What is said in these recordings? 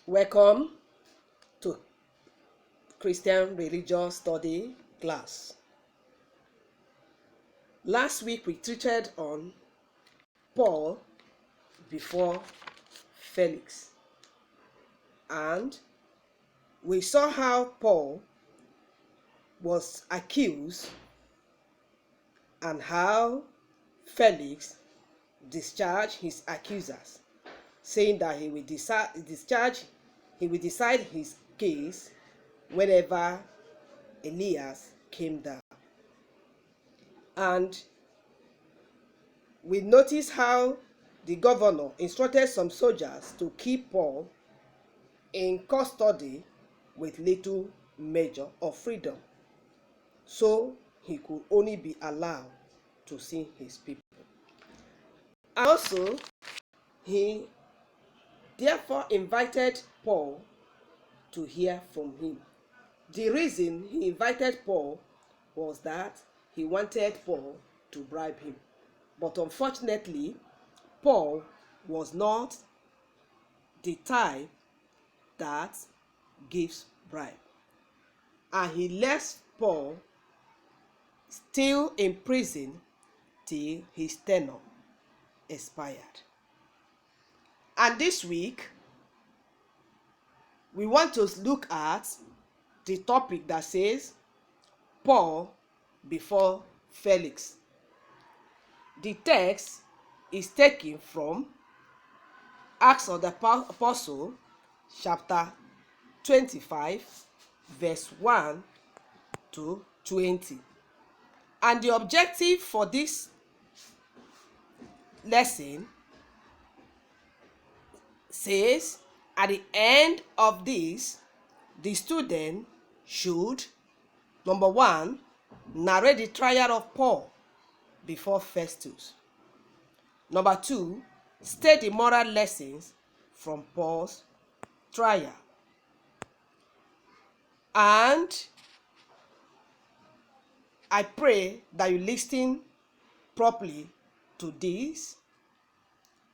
Welcome to Christian Religious Study class. Last week we treated on Paul before Felix, and we saw how Paul was accused and how Felix discharged his accusers, saying that he will decide his case whenever Elias came down. And we noticed how the governor instructed some soldiers to keep Paul in custody with little measure of freedom, so he could only be allowed to see his people. And also, he therefore invited Paul to hear from him. The reason he invited Paul was that he wanted Paul to bribe him. But unfortunately, Paul was not the type that gives bribe. And he left Paul still in prison till his tenure expired. And this week, we want to look at the topic that says Paul before Felix. The text is taken from Acts of the Apostle, chapter 25, verse 1 to 20. And the objective for this lesson says, at the end of this, the student should, number one, narrate the trial of Paul before Festus. Number two, state the moral lessons from Paul's trial. And I pray that you listen properly to this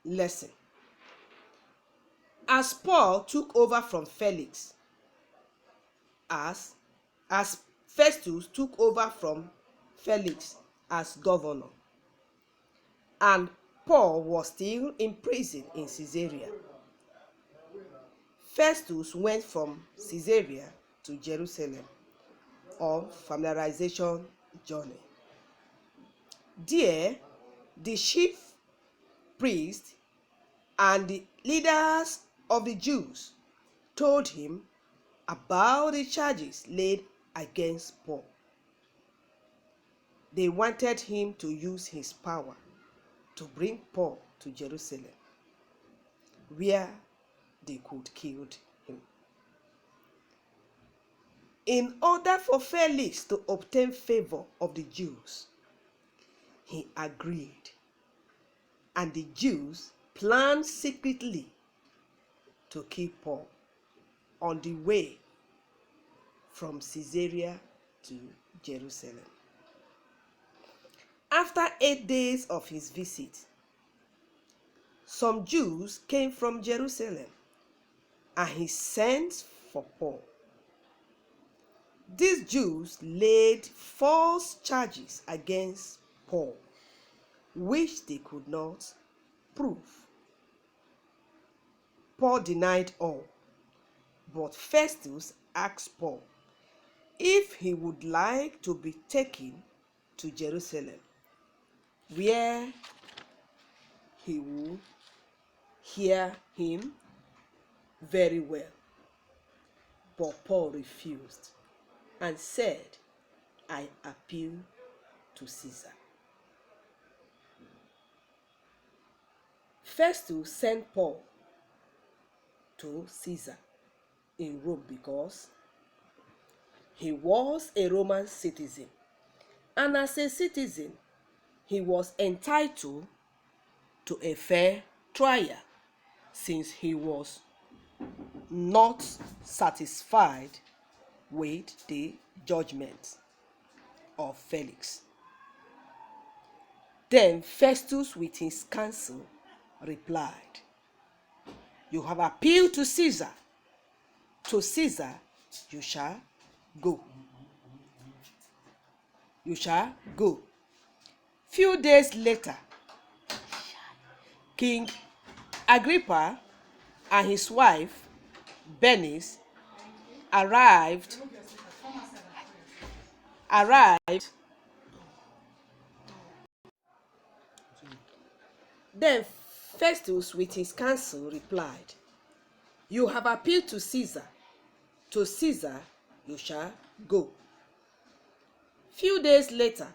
lesson. As Paul took over from Felix, as Festus took over from Felix as governor, and Paul was still in prison in Caesarea, Festus went from Caesarea to Jerusalem on familiarization journey. There, the chief priest and the leaders of the Jews told him about the charges laid against Paul. They wanted him to use his power to bring Paul to Jerusalem, where they could kill him. In order for Felix to obtain favor of the Jews, he agreed, and the Jews planned secretly to kill Paul on the way from Caesarea to Jerusalem. After 8 days of his visit, some Jews came from Jerusalem, and he sent for Paul. These Jews laid false charges against Paul, which they could not prove. Paul denied all, but Festus asked Paul if he would like to be taken to Jerusalem, where he would hear him very well. But Paul refused and said, "I appeal to Caesar." Festus sent Paul to Caesar in Rome because he was a Roman citizen, and as a citizen, he was entitled to a fair trial, since he was not satisfied with the judgment of Felix. Then Festus, with his counsel, replied, "You have appealed to Caesar, To Caesar you shall go. You shall go. Few days later, King Agrippa and his wife, Bernice, arrived. Then Festus with his council replied, "You have appealed to Caesar. To Caesar you shall go." Few days later,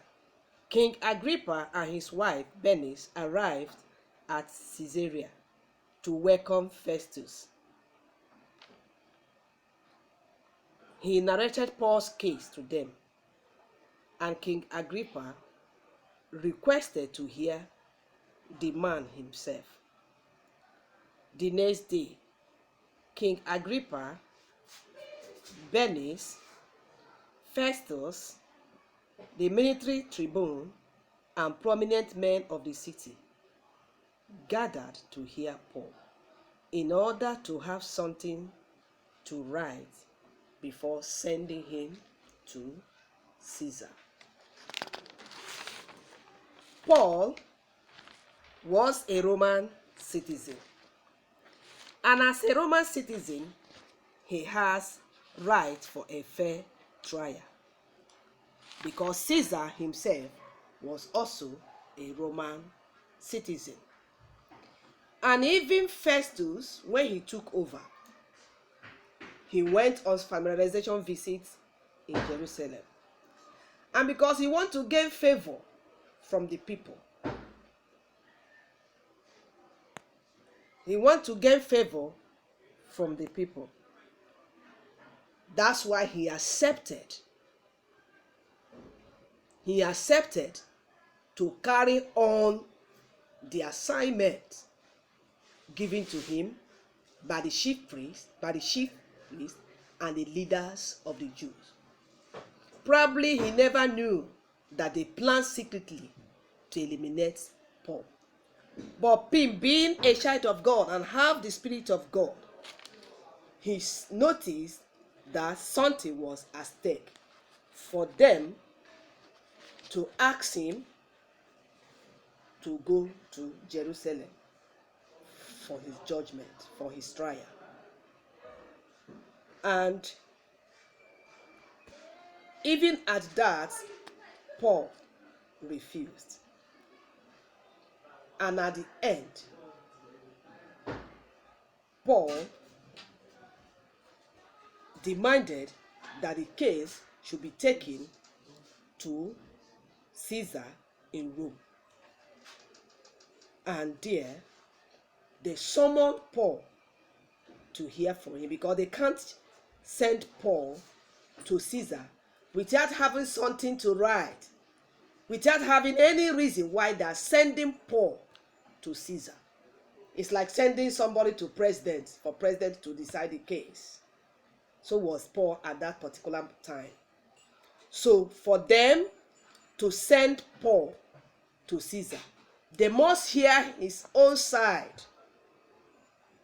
King Agrippa and his wife Bernice arrived at Caesarea to welcome Festus. He narrated Paul's case to them, and King Agrippa requested to hear the man himself. The next day, King Agrippa, Bernice, Festus, the military tribune, and prominent men of the city gathered to hear Paul in order to have something to write before sending him to Caesar. Paul was a Roman citizen, and as a Roman citizen, he has right for a fair trial, because Caesar himself was also a Roman citizen. And even Festus, when he took over, he went on familiarization visits in Jerusalem. And because he wanted to gain favor from the people, that's why he accepted to carry on the assignment given to him by the chief priest and the leaders of the Jews. Probably he never knew that they planned secretly to eliminate Paul. But him being a child of God and have the Spirit of God, he noticed that something was at stake for them to ask him to go to Jerusalem for his judgment, for his trial. And even at that, Paul refused. And at the end, Paul demanded that the case should be taken to Caesar in Rome. And there, they summoned Paul to hear from him, because they can't send Paul to Caesar without having something to write, without having any reason why they are sending Paul to Caesar. It's like sending somebody to president for president to decide the case. So was Paul at that particular time. So for them to send Paul to Caesar, they must hear his own side.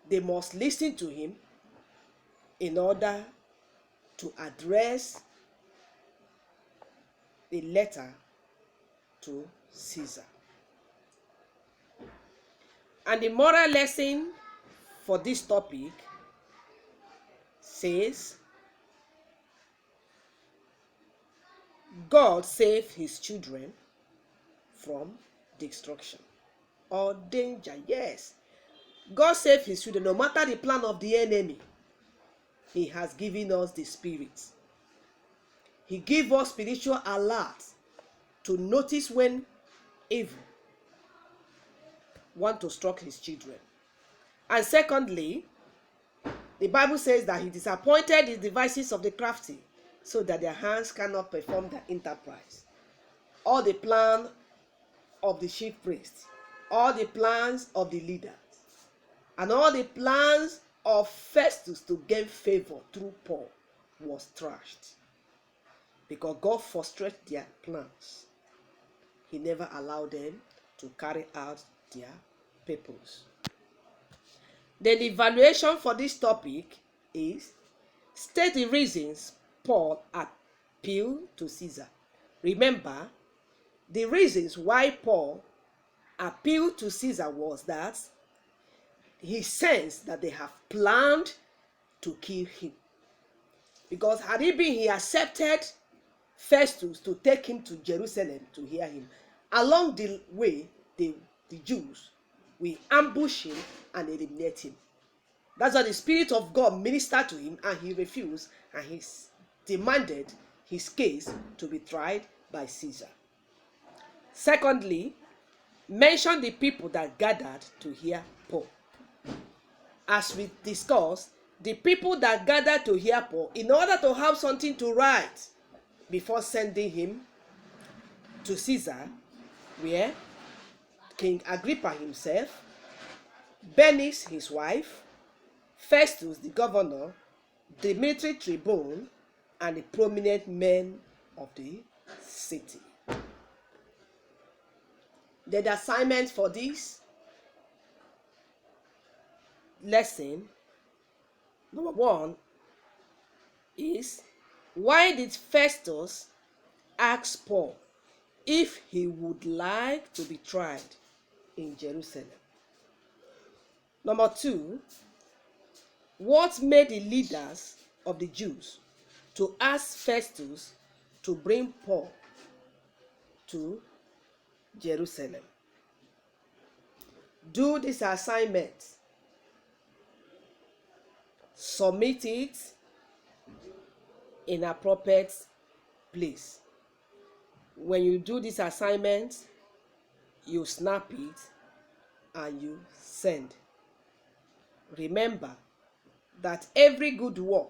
They must listen to him in order to address a letter to Caesar. And the moral lesson for this topic says, God saved his children from destruction or danger. Yes, God saved his children. No matter the plan of the enemy, he has given us the Spirit. He gives us spiritual alert to notice when evil want to struck his children. And secondly, the Bible says that he disappointed the devices of the crafty, so that their hands cannot perform their enterprise. All the plan of the chief priest, all the plans of the leaders, and all the plans of Festus to gain favor through Paul was trashed, because God frustrated their plans. He never allowed them to carry out their purpose. Then the evaluation for this topic is, State the reasons Paul appealed to Caesar. Remember, the reasons why Paul appealed to Caesar was that he sensed that they have planned to kill him. Because had it been he accepted Festus to take him to Jerusalem to hear him, along the way, the Jews will ambush him and eliminate him. That's why the Spirit of God ministered to him and he refused, and he demanded his case to be tried by Caesar. Secondly, mention the people that gathered to hear Paul. As we discussed, the people that gathered to hear Paul, in order to have something to write before sending him to Caesar, were King Agrippa himself, Bernice his wife, Festus the governor, the military tribune, and the prominent men of the city. The assignment for this lesson, number 1, is why did Festus ask Paul if he would like to be tried in Jerusalem? Number 2, what made the leaders of the Jews to ask Festus to bring Paul to Jerusalem? Do this assignment. Submit it in appropriate place. When you do this assignment, you snap it and you send. Remember that every good work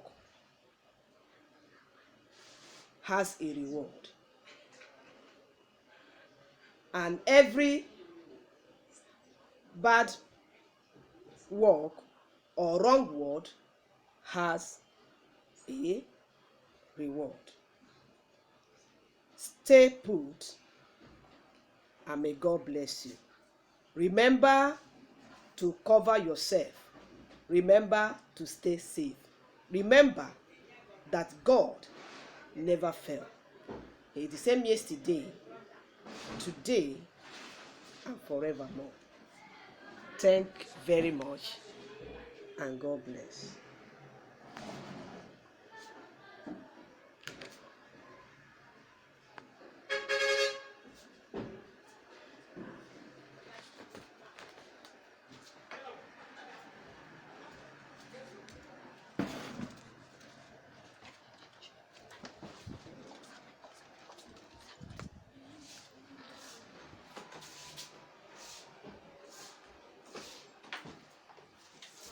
has a reward, and every bad work or wrong word has a reward. Stay put, and may God bless you. Remember to cover yourself. Remember to stay safe. Remember that God never fails. He is the same yesterday, today, and forevermore. Thank you very much, and God bless.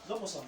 Vamos,